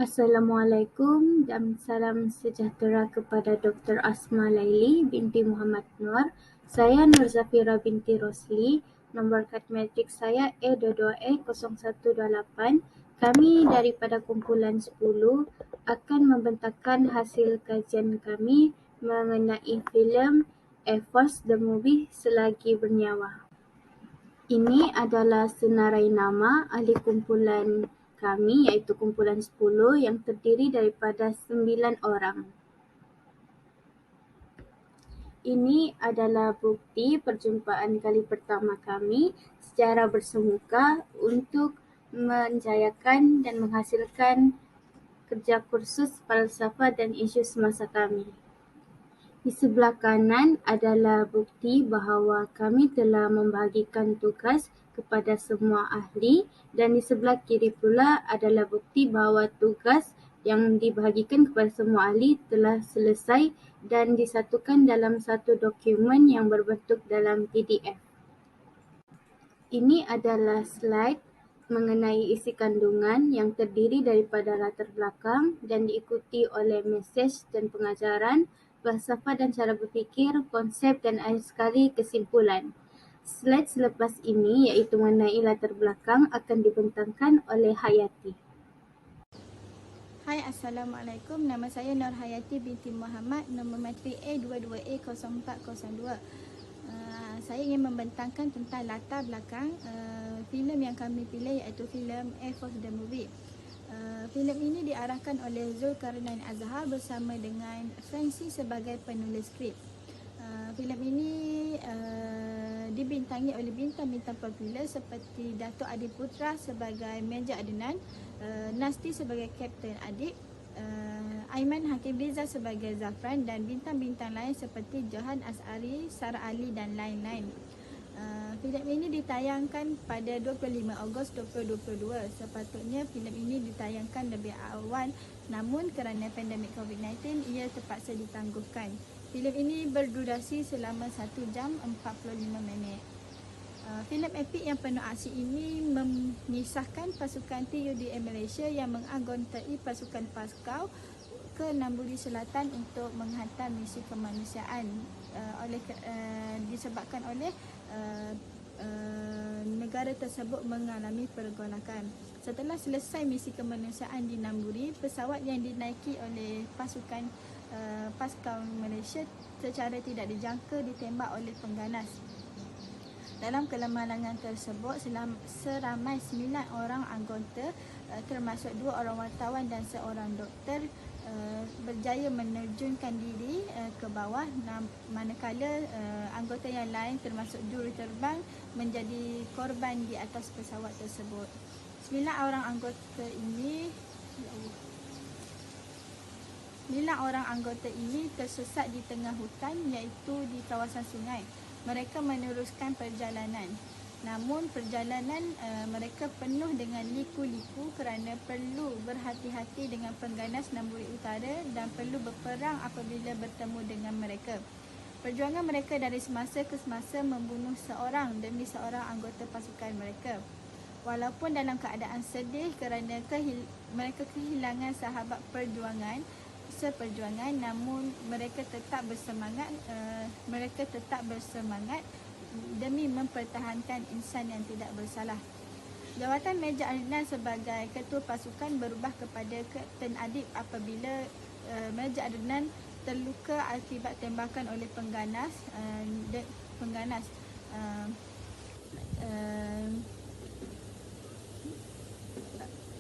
Assalamualaikum dan salam sejahtera kepada Dr. Asma Laili binti Muhammad Nur. Saya Nur Zafira binti Rosli. Nombor kad matrik saya A22A0128. Kami daripada kumpulan 10 akan membentangkan hasil kajian kami mengenai filem Air Force The Movie Selagi Bernyawa. Ini adalah senarai nama ahli kumpulan kami iaitu kumpulan 10 yang terdiri daripada 9 orang. Ini adalah bukti perjumpaan kali pertama kami secara bersemuka untuk menjayakan dan menghasilkan kerja kursus falsafah dan isu semasa kami. Di sebelah kanan adalah bukti bahawa kami telah membahagikan tugas kepada semua ahli dan di sebelah kiri pula adalah bukti bahawa tugas yang dibahagikan kepada semua ahli telah selesai dan disatukan dalam satu dokumen yang berbentuk dalam PDF. Ini adalah slide mengenai isi kandungan yang terdiri daripada latar belakang dan diikuti oleh mesej dan pengajaran, falsafah dan cara berfikir, konsep dan akhir sekali kesimpulan. Slide selepas ini iaitu mengenai latar belakang akan dibentangkan oleh Hayati. Hai, Assalamualaikum. Nama saya Nur Hayati binti Muhammad, nombor matrik A22A0402. Saya ingin membentangkan tentang latar belakang filem yang kami pilih iaitu filem Air Force The Movie. Filem ini diarahkan oleh Zulkarnain Azhar bersama dengan Francis sebagai penulis skrip. Filem ini dibintangi oleh bintang-bintang popular seperti Dato' Adi Putra sebagai Major Adnan, Nasti sebagai Kapten Adik, Aiman Hakim Riza sebagai Zafran dan bintang-bintang lain seperti Johan As'ari, Sarah Ali dan lain-lain. Filem ini ditayangkan pada 25 Ogos 2022. Sepatutnya filem ini ditayangkan lebih awal, namun kerana pandemik COVID-19 ia terpaksa ditangguhkan. Filem ini berdurasi selama 1 jam 45 minit. Filem epik yang penuh aksi ini mengisahkan pasukan TUDM Malaysia yang mengagontai pasukan Paskau ke Nambuli Selatan untuk menghantar misi kemanusiaan disebabkan oleh negara tersebut mengalami pergolakan. Setelah selesai misi kemanusiaan di Nambuli, pesawat yang dinaiki oleh pasukan Paskau Malaysia secara tidak dijangka ditembak oleh pengganas. Dalam kelemahangan tersebut, seramai 9 orang anggota termasuk 2 orang wartawan dan seorang doktor berjaya menerjunkan diri ke bawah, manakala anggota yang lain termasuk juruterbang menjadi korban di atas pesawat tersebut. 9 orang anggota ini tersesat di tengah hutan iaitu di kawasan sungai. Mereka meneruskan perjalanan. Namun perjalanan mereka penuh dengan liku-liku kerana perlu berhati-hati dengan pengganas Nambuli Utara dan perlu berperang apabila bertemu dengan mereka. Perjuangan mereka dari semasa ke semasa membunuh seorang demi seorang anggota pasukan mereka. Walaupun dalam keadaan sedih kerana mereka kehilangan sahabat seperjuangan, namun mereka tetap bersemangat demi mempertahankan insan yang tidak bersalah. Jawatan Major Adnan sebagai ketua pasukan berubah kepada Kapten Adib apabila Major Adnan terluka akibat tembakan oleh pengganas.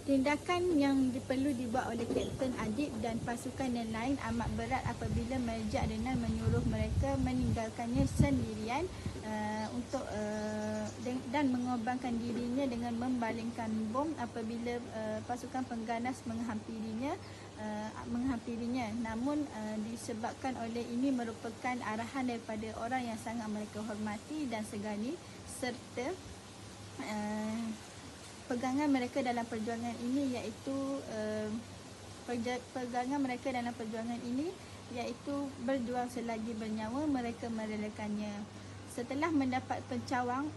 Tindakan yang perlu dibuat oleh Kapten Adib dan pasukan yang lain amat berat apabila Major Adnan menyuruh mereka meninggalkannya sendirian dan mengorbankan dirinya dengan membalingkan bom apabila pasukan pengganas menghampirinya. Namun disebabkan oleh ini merupakan arahan daripada orang yang sangat mereka hormati dan segani, serta pegangan mereka dalam perjuangan ini iaitu berjuang selagi bernyawa, mereka merelakannya. Setelah mendapat pencawang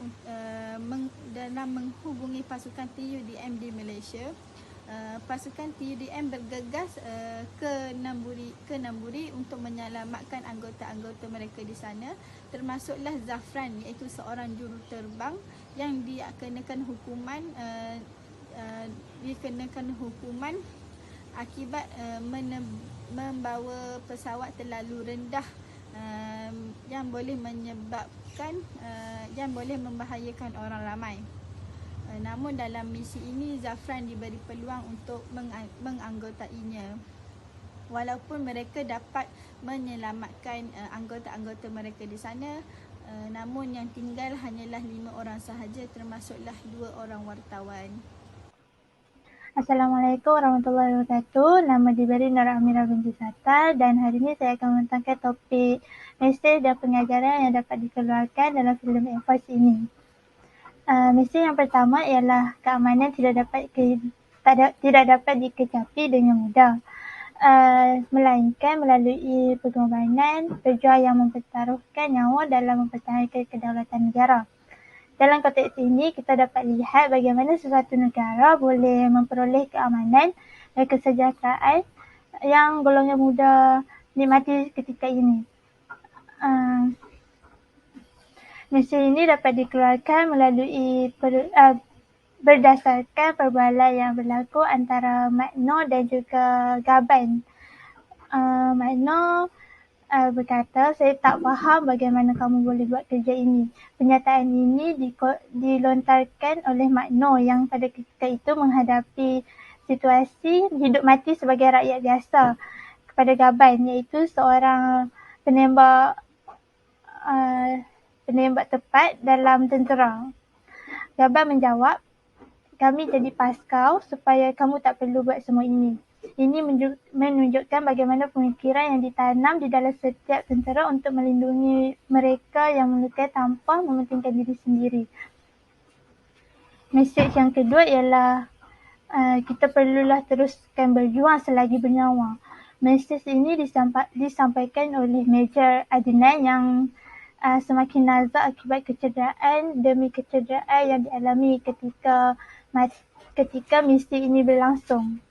dalam menghubungi pasukan TUDM di Malaysia, pasukan TUDM bergegas ke Namburi untuk menyelamatkan anggota-anggota mereka di sana, termasuklah Zafran, iaitu seorang juruterbang yang dikenakan hukuman akibat membawa pesawat terlalu rendah yang boleh membahayakan orang ramai. Namun dalam misi ini Zafran diberi peluang untuk menganggotainya. Walaupun mereka dapat menyelamatkan anggota-anggota mereka di sana, namun yang tinggal hanyalah 5 orang sahaja, termasuklah 2 orang wartawan. Assalamualaikum warahmatullahi wabarakatuh. Nama diberi Nur Amira binti Sattar dan hari ini saya akan membentangkan topik mesej dan pengajaran yang dapat dikeluarkan dalam filem Enforce ini. Mesej yang pertama ialah keamanan tidak dapat dikecapi dengan mudah, melainkan melalui pengorbanan pejuang yang mempertaruhkan nyawa dalam mempertahankan kedaulatan negara. Dalam konteks ini, kita dapat lihat bagaimana sesuatu negara boleh memperoleh keamanan dan kesejahteraan yang golongan muda nikmati ketika ini. Mesej ini dapat dikeluarkan melalui berdasarkan perbualan yang berlaku antara Mak Noh dan juga Gaban. Mak Noh berkata, saya tak faham bagaimana kamu boleh buat kerja ini. Pernyataan ini dilontarkan oleh Mak Noh yang pada ketika itu menghadapi situasi hidup mati sebagai rakyat biasa kepada Gaban, iaitu seorang penembak tepat dalam tentera. Gaban menjawab, kami jadi paskau supaya kamu tak perlu buat semua ini. Ini menunjukkan bagaimana pemikiran yang ditanam di dalam setiap tentera untuk melindungi mereka yang melukai tanpa mementingkan diri sendiri. Mesej yang kedua ialah kita perlulah teruskan berjuang selagi bernyawa. Mesej ini disampaikan oleh Major Adnan yang semakin nazak akibat kecederaan demi kecederaan yang dialami ketika misi ini berlangsung.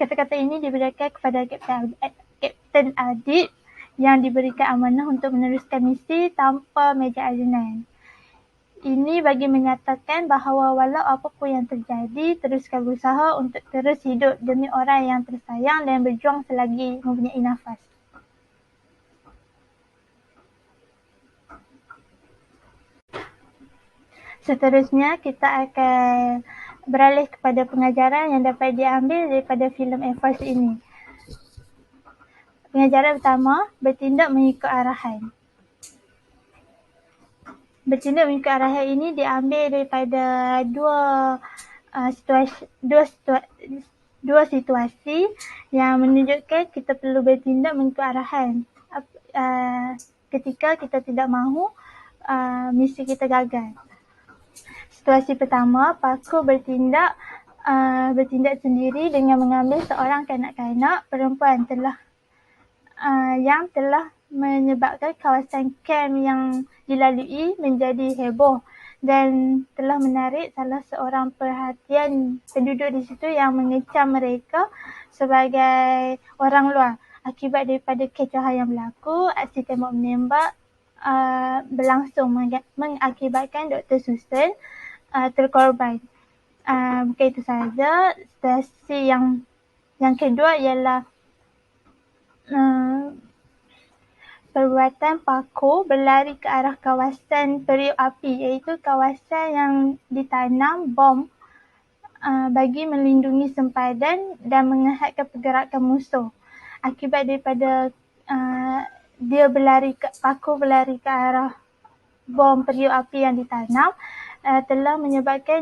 Kata-kata ini diberikan kepada Kapten Adib yang diberikan amanah untuk meneruskan misi tanpa Major Adnan. Ini bagi menyatakan bahawa walau apapun yang terjadi, teruskan berusaha untuk terus hidup demi orang yang tersayang dan berjuang selagi mempunyai nafas. Seterusnya, kita akan beralih kepada pengajaran yang dapat diambil daripada filem Enforce ini. Pengajaran pertama, bertindak mengikut arahan. Bertindak mengikut arahan ini diambil daripada dua situasi yang menunjukkan kita perlu bertindak mengikut arahan ketika kita tidak mahu misi kita gagal. Situasi pertama, Paku bertindak sendiri dengan mengambil seorang kanak-kanak perempuan yang telah menyebabkan kawasan kamp yang dilalui menjadi heboh dan telah menarik salah seorang perhatian penduduk di situ yang mengecam mereka sebagai orang luar. Akibat daripada kecohan yang berlaku, aksi tembak menembak berlangsung mengakibatkan Dr. Susan terkorban. Bukan itu sahaja, situasi yang kedua ialah perbuatan Paku berlari ke arah kawasan periuk api, iaitu kawasan yang ditanam bom bagi melindungi sempadan dan menghadkan pergerakan musuh. Akibat daripada Paku berlari ke arah bom periuk api yang ditanam, telah menyebabkan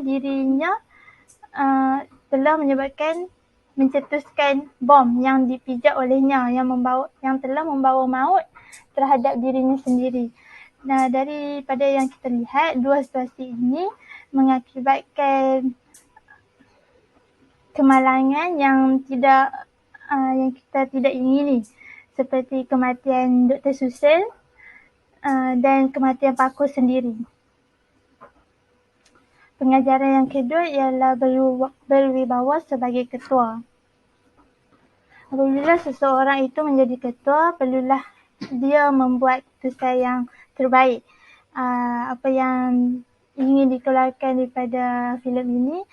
mencetuskan bom yang dipijak olehnya yang telah membawa maut terhadap dirinya sendiri. Nah, daripada yang kita lihat, dua situasi ini mengakibatkan kemalangan yang kita tidak ingini, seperti kematian Dr. Susan dan kematian Paku sendiri. Pengajaran yang kedua ialah berwibawa sebagai ketua. Apabila seseorang itu menjadi ketua, perlulah dia membuat keputusan yang terbaik. Apa yang ingin dikeluarkan daripada filem ini,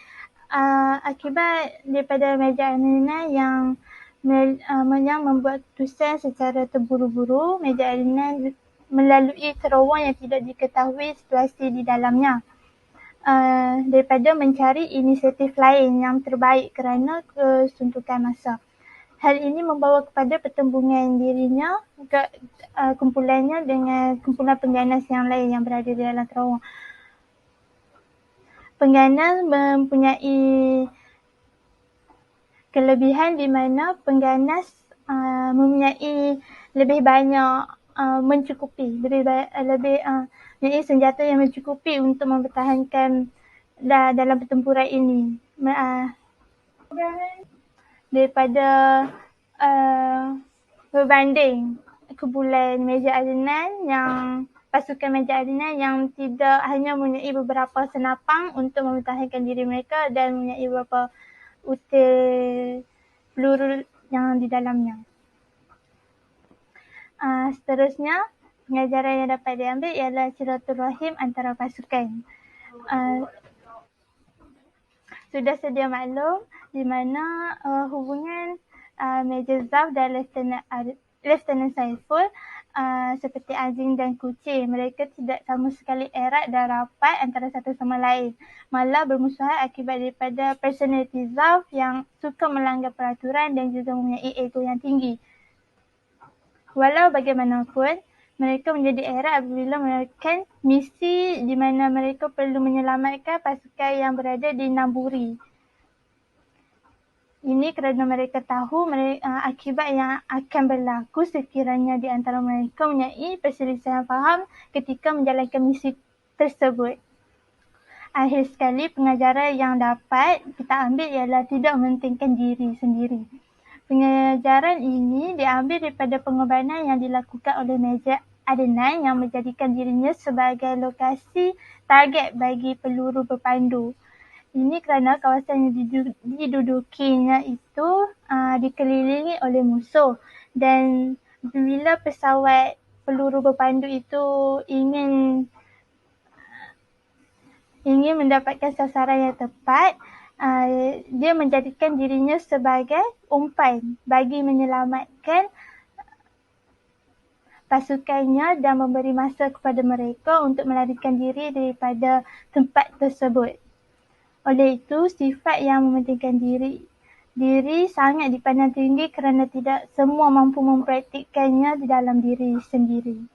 akibat daripada Meja Adnan yang membuat keputusan secara terburu-buru, Meja Adnan melalui terowong yang tidak diketahui situasi di dalamnya. Daripada mencari inisiatif lain yang terbaik kerana kesuntukan masa. Hal ini membawa kepada pertembungan dirinya, kumpulannya dengan kumpulan pengganas yang lain yang berada di dalam terowong. Pengganas mempunyai kelebihan di mana pengganas mempunyai lebih banyak mencukupi, mempunyai senjata yang mencukupi untuk mempertahankan dalam pertempuran ini. Daripada berbanding kumpulan Meja Adnan pasukan Meja Adnan yang tidak hanya mempunyai beberapa senapang untuk mempertahankan diri mereka dan mempunyai beberapa util peluru yang di dalamnya. Seterusnya, pengajaran yang dapat diambil ialah silaturahim antara pasukan. Sudah sedia maklum di mana hubungan Major Zaf dan Lieutenant Saiful seperti anjing dan kucing. Mereka tidak sama sekali erat dan rapat antara satu sama lain. Malah bermusuhan akibat daripada personaliti Zaf yang suka melanggar peraturan dan juga mempunyai ego yang tinggi. Walau bagaimanapun, mereka menjadi erat apabila melakukan misi di mana mereka perlu menyelamatkan pasukan yang berada di Namburi. Ini kerana mereka tahu akibat yang akan berlaku sekiranya di antara mereka mempunyai perselisihan faham ketika menjalankan misi tersebut. Akhir sekali, pengajaran yang dapat kita ambil ialah tidak mementingkan diri sendiri. Pengajaran ini diambil daripada pengorbanan yang dilakukan oleh Meja Adnan yang menjadikan dirinya sebagai lokasi target bagi peluru berpandu. Ini kerana kawasan yang didudukinya itu dikelilingi oleh musuh, dan bila pesawat peluru berpandu itu ingin mendapatkan sasaran yang tepat, dia menjadikan dirinya sebagai umpan bagi menyelamatkan pasukannya dan memberi masa kepada mereka untuk melarikan diri daripada tempat tersebut. Oleh itu, sifat yang mementingkan diri sangat dipandang tinggi kerana tidak semua mampu mempraktikkannya di dalam diri sendiri.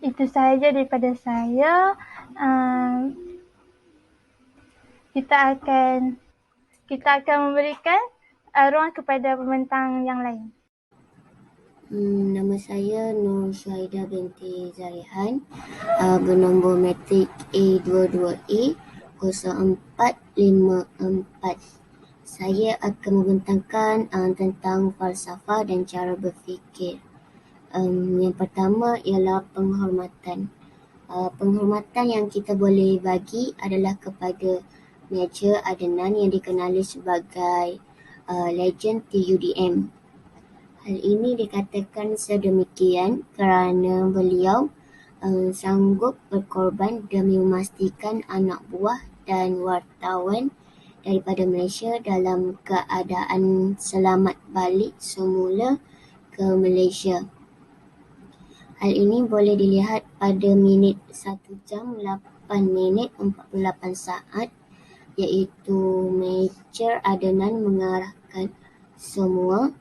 Itu sahaja daripada saya. Kita akan memberikan ruang kepada pembentang yang lain. Nama saya Nur Syahida binti Zarihan, bernombor matrik A22E 0454. Saya akan membentangkan tentang falsafah dan cara berfikir. Yang pertama ialah penghormatan. Penghormatan yang kita boleh bagi adalah kepada Meja Adnan yang dikenali sebagai legend TUDM. Hal ini dikatakan sedemikian kerana beliau sanggup berkorban demi memastikan anak buah dan wartawan daripada Malaysia dalam keadaan selamat balik semula ke Malaysia. Hal ini boleh dilihat pada minit 1 jam 8 minit 48 saat, iaitu Major Adnan mengarahkan semua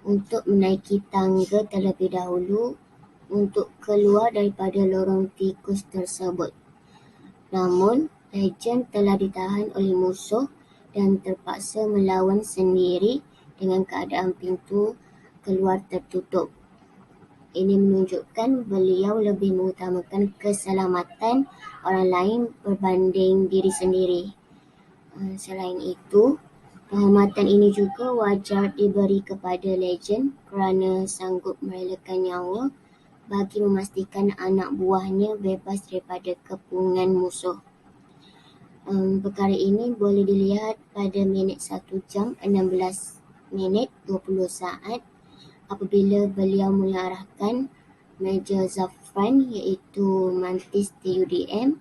untuk menaiki tangga terlebih dahulu untuk keluar daripada lorong tikus tersebut. Namun, legend telah ditahan oleh musuh dan terpaksa melawan sendiri dengan keadaan pintu keluar tertutup. Ini menunjukkan beliau lebih mengutamakan keselamatan orang lain berbanding diri sendiri. Selain itu, penghormatan ini juga wajar diberi kepada legend kerana sanggup merelakan nyawa bagi memastikan anak buahnya bebas daripada kepungan musuh. Perkara ini boleh dilihat pada minit 1 jam 16 minit 20 saat apabila beliau mengarahkan meja Zafran iaitu Mantis TUDM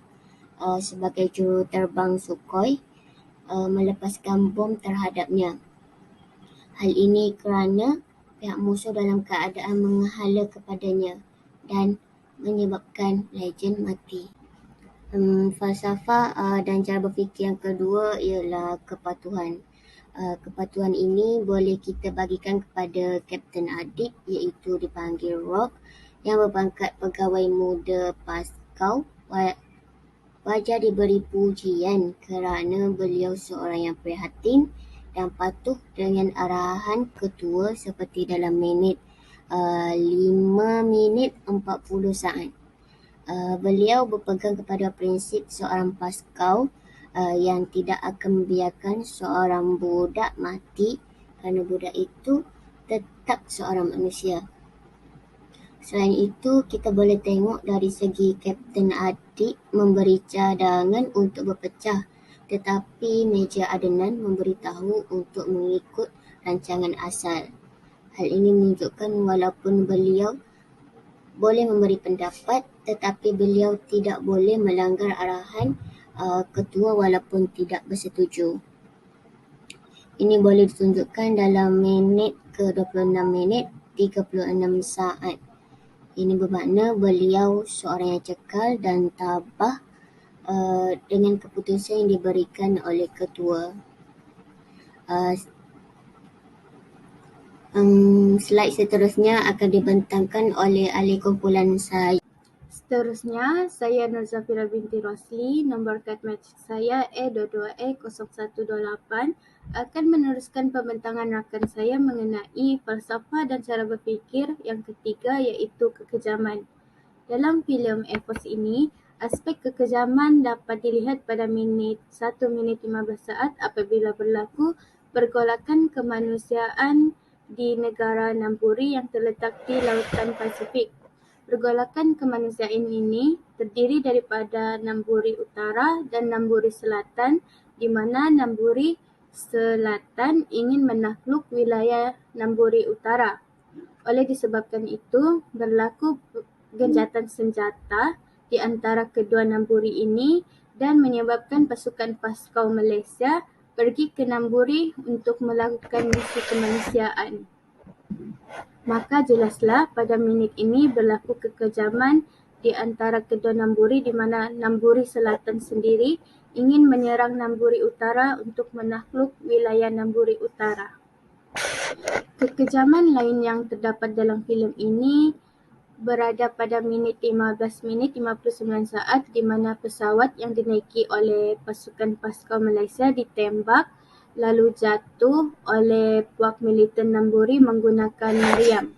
sebagai juruterbang Sukhoi melepaskan bom terhadapnya. Hal ini kerana pihak musuh dalam keadaan menghala kepadanya dan menyebabkan legen mati. Falsafah dan cara berfikir yang kedua ialah kepatuhan. Kepatuhan ini boleh kita bagikan kepada Kapten Adik iaitu dipanggil Rock yang berpangkat pegawai muda Paskau. Wajar diberi pujian kerana beliau seorang yang prihatin dan patuh dengan arahan ketua seperti dalam minit 5 minit 40 saat. Beliau berpegang kepada prinsip seorang Paskau yang tidak akan membiarkan seorang budak mati kerana budak itu tetap seorang manusia. Selain itu, kita boleh tengok dari segi Kapten Adik memberi cadangan untuk berpecah, tetapi Meja Adnan memberitahu untuk mengikut rancangan asal. Hal ini menunjukkan walaupun beliau boleh memberi pendapat, tetapi beliau tidak boleh melanggar arahan ketua walaupun tidak bersetuju. Ini boleh ditunjukkan dalam minit ke-26 minit 36 saat. Ini bermakna beliau seorang yang cekal dan tabah dengan keputusan yang diberikan oleh ketua. Slide seterusnya akan dibentangkan oleh ahli kumpulan saya. Seterusnya, saya Nur Zafira binti Rosli, nombor kad matrik saya A22A0128, akan meneruskan pembentangan rakan saya mengenai falsafah dan cara berfikir yang ketiga iaitu kekejaman. Dalam filem Epos ini, aspek kekejaman dapat dilihat pada minit 1 minit 15 saat apabila berlaku pergolakan kemanusiaan di negara Namburi yang terletak di Lautan Pasifik. Pergolakan kemanusiaan ini terdiri daripada Namburi Utara dan Namburi Selatan, di mana Namburi Selatan ingin menakluk wilayah Namburi Utara. Oleh disebabkan itu, berlaku genjatan senjata di antara kedua Namburi ini dan menyebabkan pasukan Paskau Malaysia pergi ke Namburi untuk melakukan misi kemanusiaan. Maka jelaslah pada minit ini berlaku kekejaman di antara kedua Namburi di mana Namburi Selatan sendiri ingin menyerang Namburi Utara untuk menakluk wilayah Namburi Utara. Kekejaman lain yang terdapat dalam filem ini berada pada minit 15 minit 59 saat di mana pesawat yang dinaiki oleh pasukan Paskau Malaysia ditembak lalu jatuh oleh puak militer Namburi menggunakan meriam.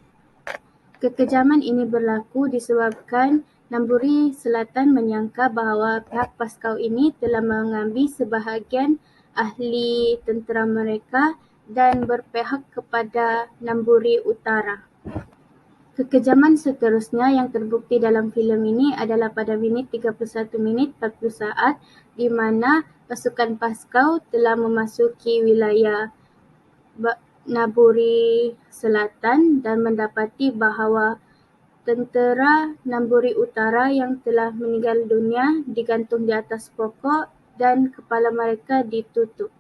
Kekejaman ini berlaku disebabkan Namburi Selatan menyangka bahawa pihak Paskau ini telah mengambil sebahagian ahli tentera mereka dan berpihak kepada Namburi Utara. Kekejaman seterusnya yang terbukti dalam filem ini adalah pada minit 31 minit 40 saat di mana pasukan Paskau telah memasuki wilayah Namburi Selatan dan mendapati bahawa tentera Namburi Utara yang telah meninggal dunia digantung di atas pokok dan kepala mereka ditutup.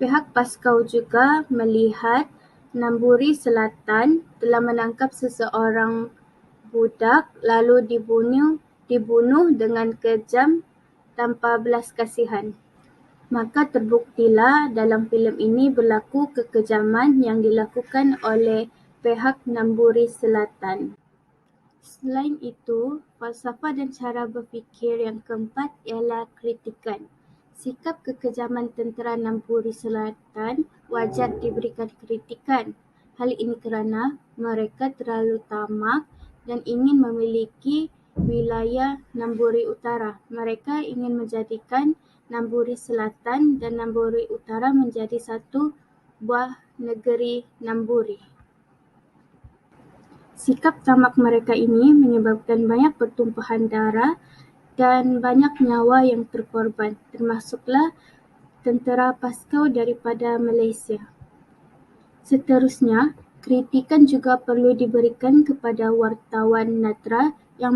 Pihak Paskau juga melihat Namburi Selatan telah menangkap seseorang budak lalu dibunuh dengan kejam tanpa belas kasihan. Maka terbuktilah dalam filem ini berlaku kekejaman yang dilakukan oleh pihak Namburi Selatan. Selain itu, falsafah dan cara berfikir yang keempat ialah kritikan. Sikap kekejaman tentera Namburi Selatan wajar diberikan kritikan. Hal ini kerana mereka terlalu tamak dan ingin memiliki wilayah Namburi Utara. Mereka ingin menjadikan Namburi Selatan dan Namburi Utara menjadi satu buah negeri Namburi. Sikap tamak mereka ini menyebabkan banyak pertumpahan darah dan banyak nyawa yang terkorban, termasuklah tentera Paskau daripada Malaysia. Seterusnya, kritikan juga perlu diberikan kepada wartawan Natra yang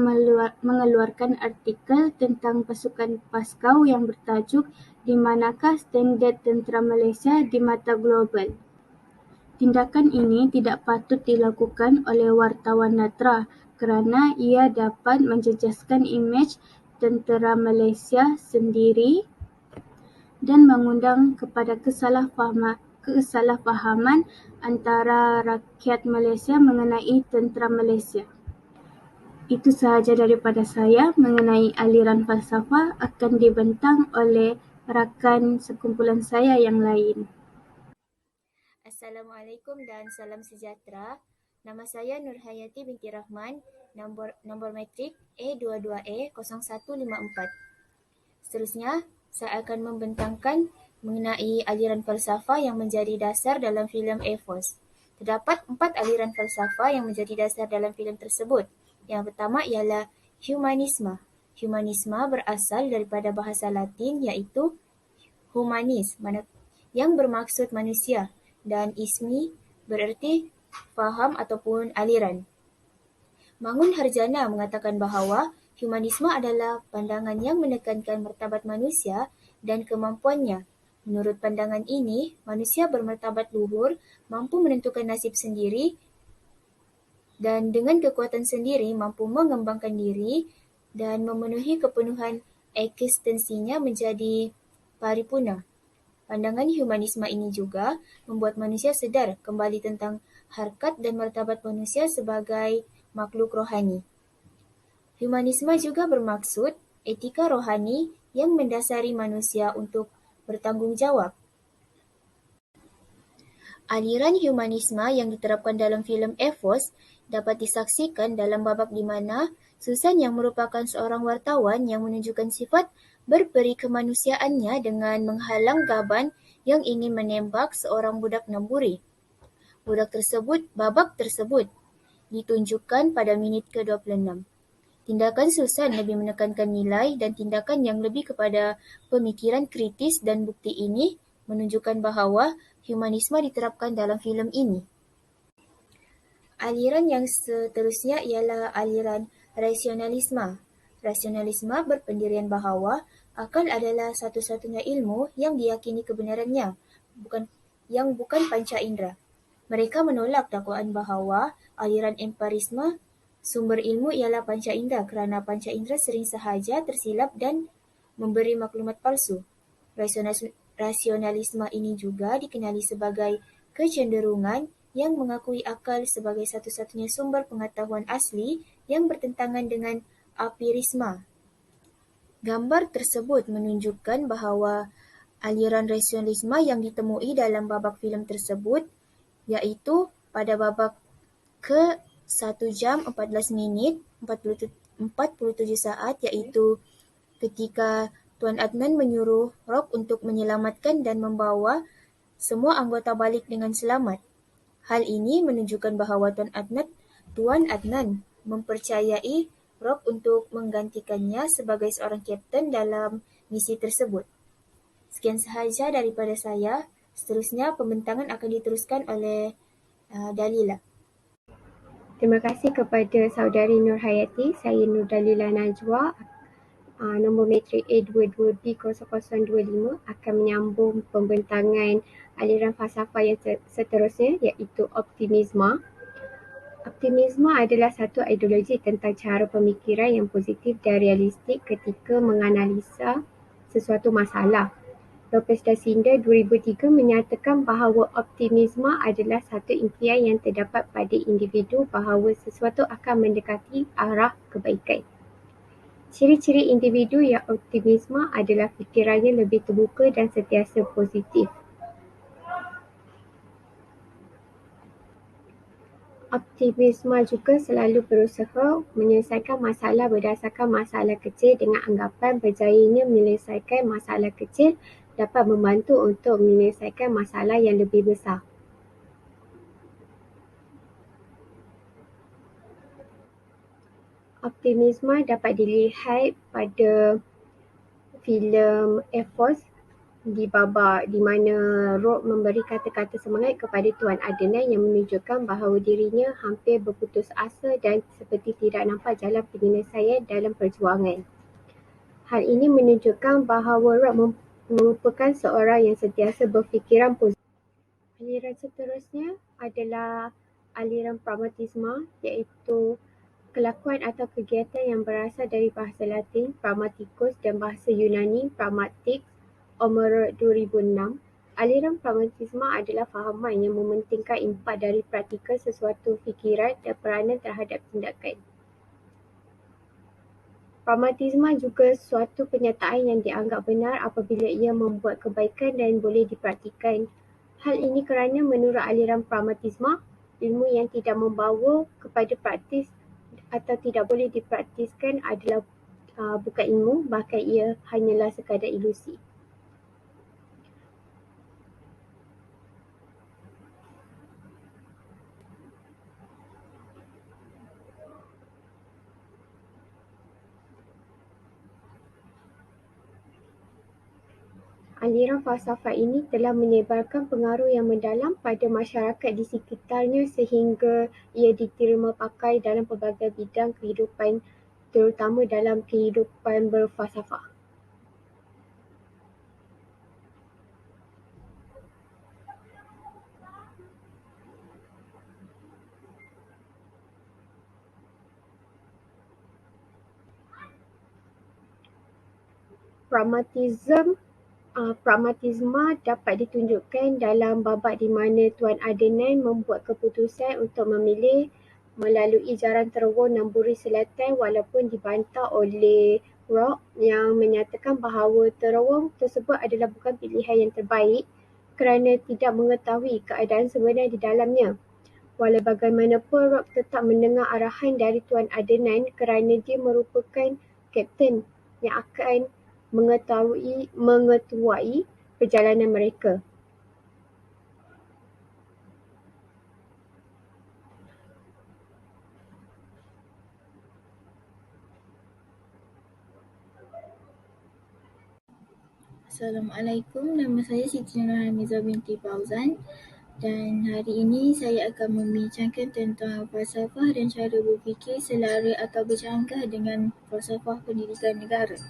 mengeluarkan artikel tentang pasukan Paskau yang bertajuk "Di Manakah Standard Tentera Malaysia di Mata Global?". Tindakan ini tidak patut dilakukan oleh wartawan Natra kerana ia dapat menjejaskan imej tentera Malaysia sendiri dan mengundang kepada kesalahfahaman antara rakyat Malaysia mengenai tentera Malaysia. Itu sahaja daripada saya mengenai aliran falsafah akan dibentang oleh rakan sekumpulan saya yang lain. Assalamualaikum dan salam sejahtera. Nama saya Nurhayati binti Rahman, nombor matrik A22A0154. Seterusnya, saya akan membentangkan mengenai aliran falsafah yang menjadi dasar dalam filem A-Force. Terdapat 4 aliran falsafah yang menjadi dasar dalam filem tersebut. Yang pertama ialah humanisme. Humanisme berasal daripada bahasa Latin iaitu humanis, yang bermaksud manusia, dan ismi bererti faham ataupun aliran. Mangun Harjana mengatakan bahawa humanisme adalah pandangan yang menekankan martabat manusia dan kemampuannya. Menurut pandangan ini, manusia bermartabat luhur, mampu menentukan nasib sendiri dan dengan kekuatan sendiri mampu mengembangkan diri dan memenuhi kepenuhan eksistensinya menjadi paripurna. Pandangan humanisme ini juga membuat manusia sedar kembali tentang harkat dan martabat manusia sebagai makhluk rohani. Humanisme juga bermaksud etika rohani yang mendasari manusia untuk bertanggungjawab. Aliran humanisme yang diterapkan dalam filem A-Force dapat disaksikan dalam babak di mana Susan yang merupakan seorang wartawan yang menunjukkan sifat berperi kemanusiaannya dengan menghalang gaban yang ingin menembak seorang budak namburi. Babak tersebut ditunjukkan pada minit ke-26. Tindakan Susan lebih menekankan nilai dan tindakan yang lebih kepada pemikiran kritis dan bukti ini menunjukkan bahawa humanisme diterapkan dalam filem ini. Aliran yang seterusnya ialah aliran rasionalisme. Rasionalisme berpendirian bahawa akal adalah satu-satunya ilmu yang diyakini kebenarannya, bukan panca indera. Mereka menolak dakwaan bahawa aliran empirisme sumber ilmu ialah panca indera kerana panca indera sering sahaja tersilap dan memberi maklumat palsu. Rasionalisme ini juga dikenali sebagai kecenderungan yang mengakui akal sebagai satu-satunya sumber pengetahuan asli yang bertentangan dengan empirisme. Gambar tersebut menunjukkan bahawa aliran rasionalisme yang ditemui dalam babak filem tersebut iaitu pada babak ke 1 jam 14 minit 47 saat iaitu ketika Tuan Adnan menyuruh Rock untuk menyelamatkan dan membawa semua anggota balik dengan selamat. Hal ini menunjukkan bahawa Tuan Adnan mempercayai Rock untuk menggantikannya sebagai seorang kapten dalam misi tersebut. Sekian sahaja daripada saya. Seterusnya pembentangan akan diteruskan oleh Dalila. Terima kasih kepada saudari Nurhayati. Saya Nur Dalila Najwa, nombor matrik A22B0025 akan menyambung pembentangan aliran falsafah yang seterusnya iaitu optimisme. Optimisme adalah satu ideologi tentang cara pemikiran yang positif dan realistik ketika menganalisa sesuatu masalah. Lopez da Silva 2003 menyatakan bahawa optimisme adalah satu impian yang terdapat pada individu bahawa sesuatu akan mendekati arah kebaikan. Ciri-ciri individu yang optimisme adalah fikirannya lebih terbuka dan sentiasa positif. Optimisme juga selalu berusaha menyelesaikan masalah berdasarkan masalah kecil dengan anggapan berjayanya menyelesaikan masalah kecil dapat membantu untuk menyelesaikan masalah yang lebih besar. Optimisme dapat dilihat pada filem Air Force di mana Rock memberi kata-kata semangat kepada Tuan Adnan yang menunjukkan bahawa dirinya hampir berputus asa dan seperti tidak nampak jalan penyelesaian dalam perjuangan. Hal ini menunjukkan bahawa Rock merupakan seorang yang sentiasa berfikiran positif. Aliran seterusnya adalah aliran pragmatisme, iaitu kelakuan atau kegiatan yang berasal dari bahasa Latin pragmaticus dan bahasa Yunani pragmatik, Omere 2006. Aliran pragmatisme adalah fahaman yang mementingkan impak dari praktikal sesuatu fikiran dan peranan terhadap tindakan. Pragmatisme juga suatu penyataan yang dianggap benar apabila ia membuat kebaikan dan boleh dipraktikkan. Hal ini kerana menurut aliran pragmatisme, ilmu yang tidak membawa kepada praktis atau tidak boleh dipraktiskan adalah bukan ilmu, bahkan ia hanyalah sekadar ilusi. Aliran falsafah ini telah menyebarkan pengaruh yang mendalam pada masyarakat di sekitarnya sehingga ia diterima pakai dalam pelbagai bidang kehidupan, terutama dalam kehidupan berfalsafah. Pragmatisme dapat ditunjukkan dalam babak di mana Tuan Adnan membuat keputusan untuk memilih melalui jalan terowong Namburi Selatan walaupun dibantah oleh Rock yang menyatakan bahawa terowong tersebut adalah bukan pilihan yang terbaik kerana tidak mengetahui keadaan sebenar di dalamnya. Walau bagaimanapun, Rock tetap mendengar arahan dari Tuan Adnan kerana dia merupakan kapten yang akan mengetuai perjalanan mereka. Assalamualaikum, nama saya Siti Nurhamiza binti Fauzan dan hari ini saya akan membincangkan tentang falsafah dan cara berfikir selara atau bercanggah dengan falsafah pendidikan negara.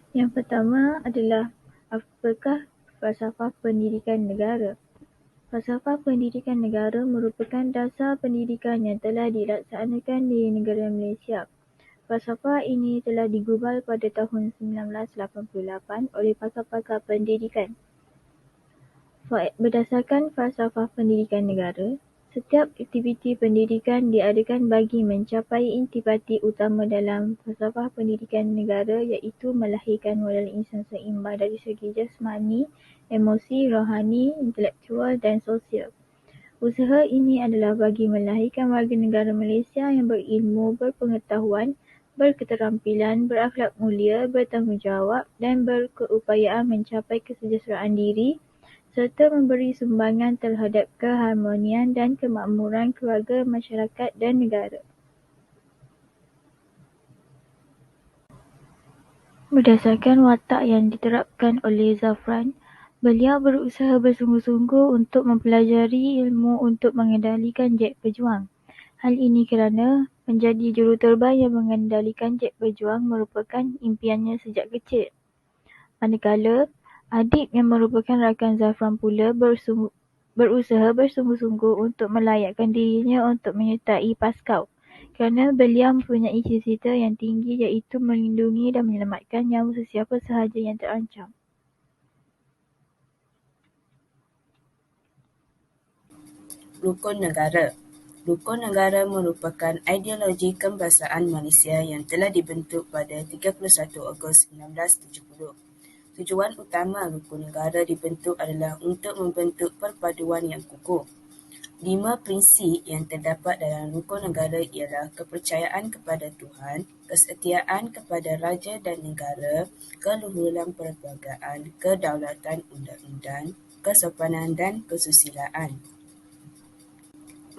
Yang pertama adalah apakah falsafah pendidikan negara? Falsafah pendidikan negara merupakan dasar pendidikan yang telah dilaksanakan di negara Malaysia. Falsafah ini telah digubal pada tahun 1988 oleh pakar-pakar pendidikan. Berdasarkan falsafah pendidikan negara, setiap aktiviti pendidikan diadakan bagi mencapai intipati utama dalam falsafah pendidikan negara iaitu melahirkan modal insan seimbang dari segi jasmani, emosi, rohani, intelektual dan sosial. Usaha ini adalah bagi melahirkan warga negara Malaysia yang berilmu, berpengetahuan, berketerampilan, berakhlak mulia, bertanggungjawab dan berkeupayaan mencapai kesejahteraan diri serta memberi sumbangan terhadap keharmonian dan kemakmuran keluarga, masyarakat dan negara. Berdasarkan watak yang diterapkan oleh Zafran, beliau berusaha bersungguh-sungguh untuk mempelajari ilmu untuk mengendalikan jet berjuang. Hal ini kerana menjadi juruterbang yang mengendalikan jet berjuang merupakan impiannya sejak kecil. Manakala, adik yang merupakan rakan Zafran pula berusaha bersungguh-sungguh untuk melayakkan dirinya untuk menyertai Paskau kerana beliau mempunyai cita-cita yang tinggi iaitu melindungi dan menyelamatkan nyawa sesiapa sahaja yang terancam. Rukun negara. Rukun negara merupakan ideologi kebangsaan Malaysia yang telah dibentuk pada 31 Ogos 1970. Tujuan utama rukun negara dibentuk adalah untuk membentuk perpaduan yang kukuh. 5 prinsip yang terdapat dalam rukun negara ialah kepercayaan kepada Tuhan, kesetiaan kepada raja dan negara, keluhuran perlembagaan, kedaulatan undang-undang, kesopanan dan kesusilaan.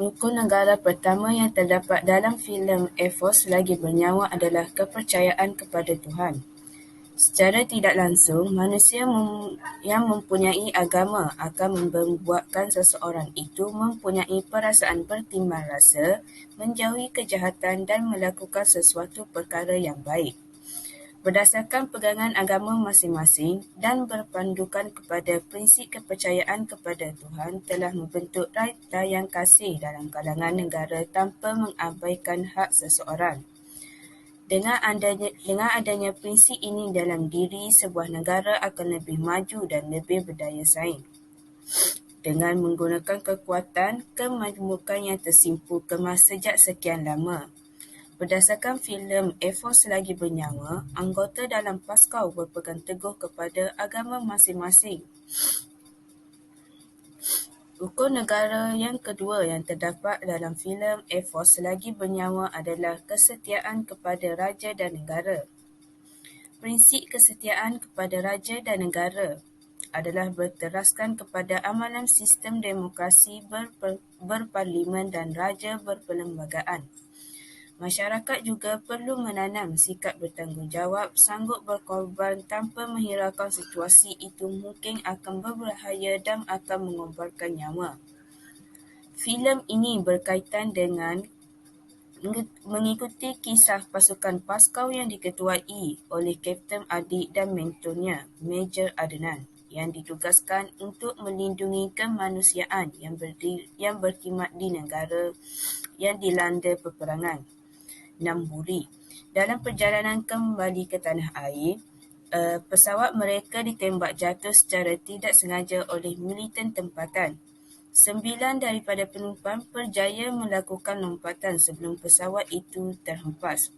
Rukun negara pertama yang terdapat dalam filem Air Force Selagi Bernyawa adalah kepercayaan kepada Tuhan. Secara tidak langsung, manusia yang mempunyai agama akan membuatkan seseorang itu mempunyai perasaan bertimbang rasa, menjauhi kejahatan dan melakukan sesuatu perkara yang baik. Berdasarkan pegangan agama masing-masing dan berpandukan kepada prinsip kepercayaan kepada Tuhan telah membentuk rayang kasih dalam kalangan negara tanpa mengabaikan hak seseorang. Dengan adanya prinsip ini dalam diri, sebuah negara akan lebih maju dan lebih berdaya saing. Dengan menggunakan kekuatan, kemajemukan yang tersimpu kemas sejak sekian lama. Berdasarkan filem Air Force Selagi Bernyawa, anggota dalam Paskau berpegang teguh kepada agama masing-masing. Rukun negara yang kedua yang terdapat dalam filem Air Force Selagi Bernyawa adalah kesetiaan kepada raja dan negara. Prinsip kesetiaan kepada raja dan negara adalah berteraskan kepada amalan sistem demokrasi berparlimen dan raja berperlembagaan. Masyarakat juga perlu menanam sikap bertanggungjawab, sanggup berkorban tanpa menghiraukan situasi itu mungkin akan berbahaya dan akan mengorbankan nyawa. Filem ini berkaitan dengan mengikuti kisah pasukan Paskau yang diketuai oleh Kapten Adik dan mentornya, Major Adnan, yang ditugaskan untuk melindungi kemanusiaan yang berkhidmat di negara yang dilanda peperangan. Namburi. Dalam perjalanan kembali ke tanah air, pesawat mereka ditembak jatuh secara tidak sengaja oleh militan tempatan. 9 daripada penumpang berjaya melakukan lompatan sebelum pesawat itu terhempas.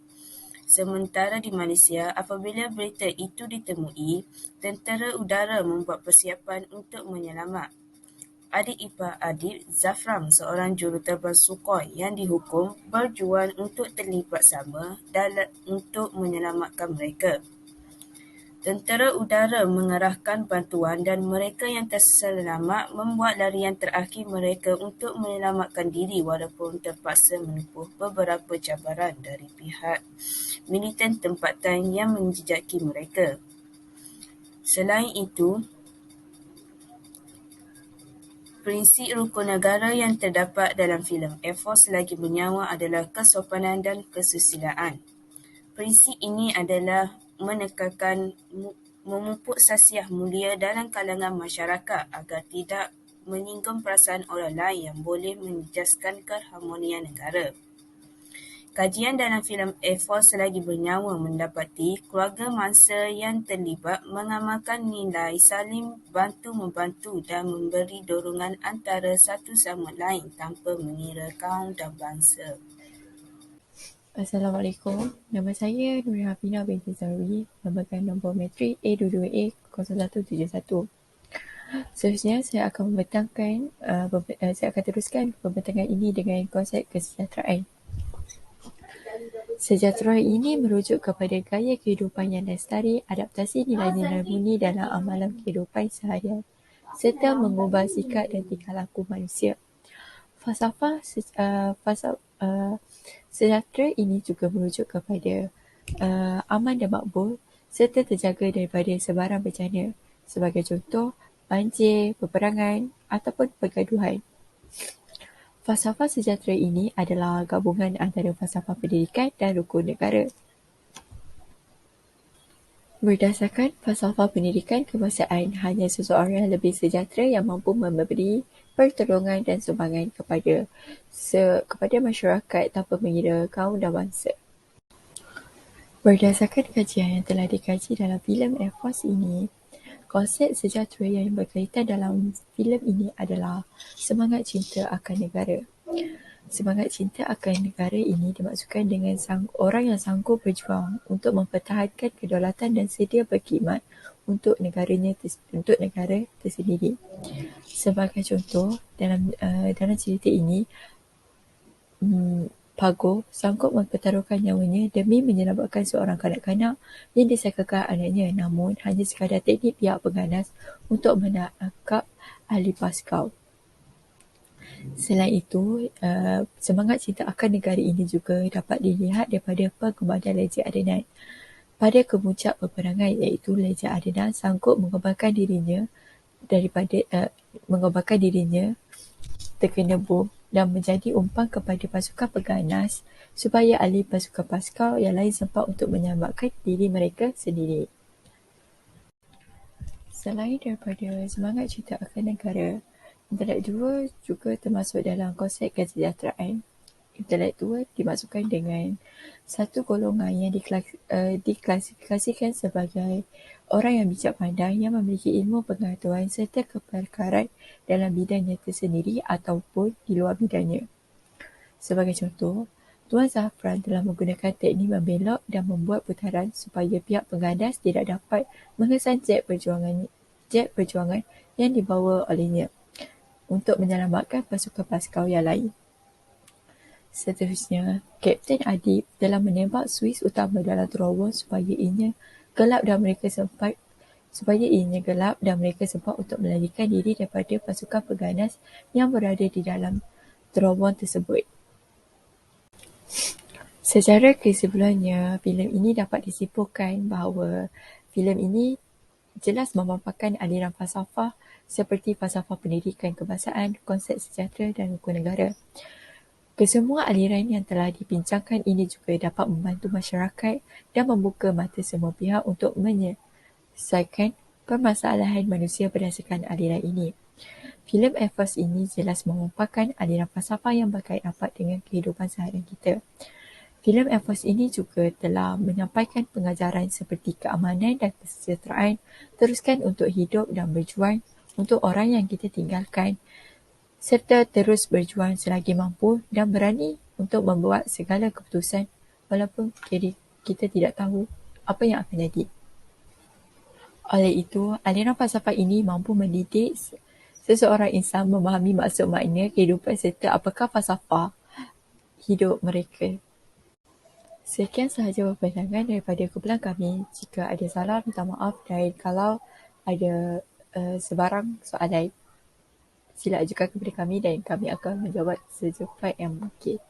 Sementara di Malaysia, apabila berita itu ditemui, tentera udara membuat persiapan untuk menyelamat. Adik-ipar Adib, Zafram, seorang juruterbang Sukhoi yang dihukum, berjuang untuk terlibat sama untuk menyelamatkan mereka. Tentera udara mengerahkan bantuan dan mereka yang terselamat membuat larian terakhir mereka untuk menyelamatkan diri walaupun terpaksa menempuh beberapa cabaran dari pihak militan tempatan yang menjejaki mereka. Selain itu, prinsip rukun negara yang terdapat dalam filem Air Force Selagi Bernyawa adalah kesopanan dan kesusilaan. Prinsip ini adalah menekankan memupuk sasiah mulia dalam kalangan masyarakat agar tidak menyinggung perasaan orang lain yang boleh menjejaskan keharmonian negara. Kajian dalam filem Air Force Selagi Bernyawa mendapati keluarga mangsa yang terlibat mengamalkan nilai saling bantu-membantu dan memberi dorongan antara satu sama lain tanpa mengira kaum dan bangsa. Assalamualaikum. Nama saya Nuri Hafina binti Zarwi, memegang nombor matrik A22A0171. Seterusnya saya akan teruskan pembentangan ini dengan konsep kesejahteraan. Sejahtera ini merujuk kepada gaya kehidupan yang lestari, adaptasi nilai-nilai murni dalam amalan kehidupan seharian, serta mengubah sikap dan tingkah laku manusia. Falsafah sejahtera ini juga merujuk kepada aman dan makbul serta terjaga daripada sebarang bencana, sebagai contoh banjir, peperangan ataupun pergaduhan. Falsafah sejahtera ini adalah gabungan antara falsafah pendidikan dan rukun negara. Berdasarkan falsafah pendidikan kebangsaan, hanya seseorang yang lebih sejahtera yang mampu memberi pertolongan dan sumbangan kepada masyarakat tanpa mengira kaum dan bangsa. Berdasarkan kajian yang telah dikaji dalam filem Air Force ini, konsep sejahtera yang berkaitan dalam filem ini adalah semangat cinta akan negara. Semangat cinta akan negara ini dimaksudkan dengan orang yang sanggup berjuang untuk mempertahankan kedaulatan dan sedia berkhidmat untuk negara tersendiri. Sebagai contoh, dalam cerita ini, Pago sanggup mempertaruhkan nyawanya demi menyelamatkan seorang kanak-kanak yang disangkakan anaknya, namun hanya sekadar teknik pihak pengganas untuk menangkap ahli Paskau. Selain itu, semangat cinta akan negara ini juga dapat dilihat daripada pengorbanan Leja Adnan. Pada kemuncak peperangan, iaitu Leja Adnan sanggup mengorbankan dirinya terkena bom dan menjadi umpan kepada pasukan pengganas supaya ahli pasukan Paskal yang lain sempat untuk menyelamatkan diri mereka sendiri. Selain daripada semangat cinta akan negara, intelektual juga termasuk dalam konsep kesejahteraan. Intelektual dimaksudkan dengan satu golongan yang diklasifikasikan sebagai orang yang bijak pandai yang memiliki ilmu pengetahuan serta kepakaran dalam bidangnya tersendiri ataupun di luar bidangnya. Sebagai contoh, Tuan Zafran telah menggunakan teknik membelok dan membuat putaran supaya pihak pengganas tidak dapat mengesan jet perjuangan yang dibawa olehnya untuk menyelamatkan pasukan Paskal yang lain. Seterusnya, Kapten Adib telah menembak Swiss utama dalam terowong supaya ianya gelap dan mereka sempat untuk melarikan diri daripada pasukan pengganas yang berada di dalam terowong tersebut. Secara kesimpulannya, filem ini dapat disimpulkan bahawa filem ini jelas memaparkan aliran falsafah seperti falsafah pendidikan kebangsaan, konsep sejahtera dan rukun negara. Kesemua aliran yang telah dibincangkan ini juga dapat membantu masyarakat dan membuka mata semua pihak untuk menyelesaikan permasalahan manusia berdasarkan aliran ini. Filem Air Force ini jelas memaparkan aliran falsafah yang berkait rapat dengan kehidupan seharian kita. Filem Air Force ini juga telah menyampaikan pengajaran seperti keamanan dan kesejahteraan, teruskan untuk hidup dan berjuang untuk orang yang kita tinggalkan, serta terus berjuang selagi mampu dan berani untuk membuat segala keputusan walaupun kita tidak tahu apa yang akan jadi. Oleh itu, aliran falsafah ini mampu mendidik seseorang insan memahami maksud makna kehidupan serta apakah falsafah hidup mereka. Sekian sahaja perbincangan daripada kumpulan kami. Jika ada salah, minta maaf, dan kalau ada sebarang soalan, sila ajukan kepada kami dan kami akan menjawab secepat yang mungkin.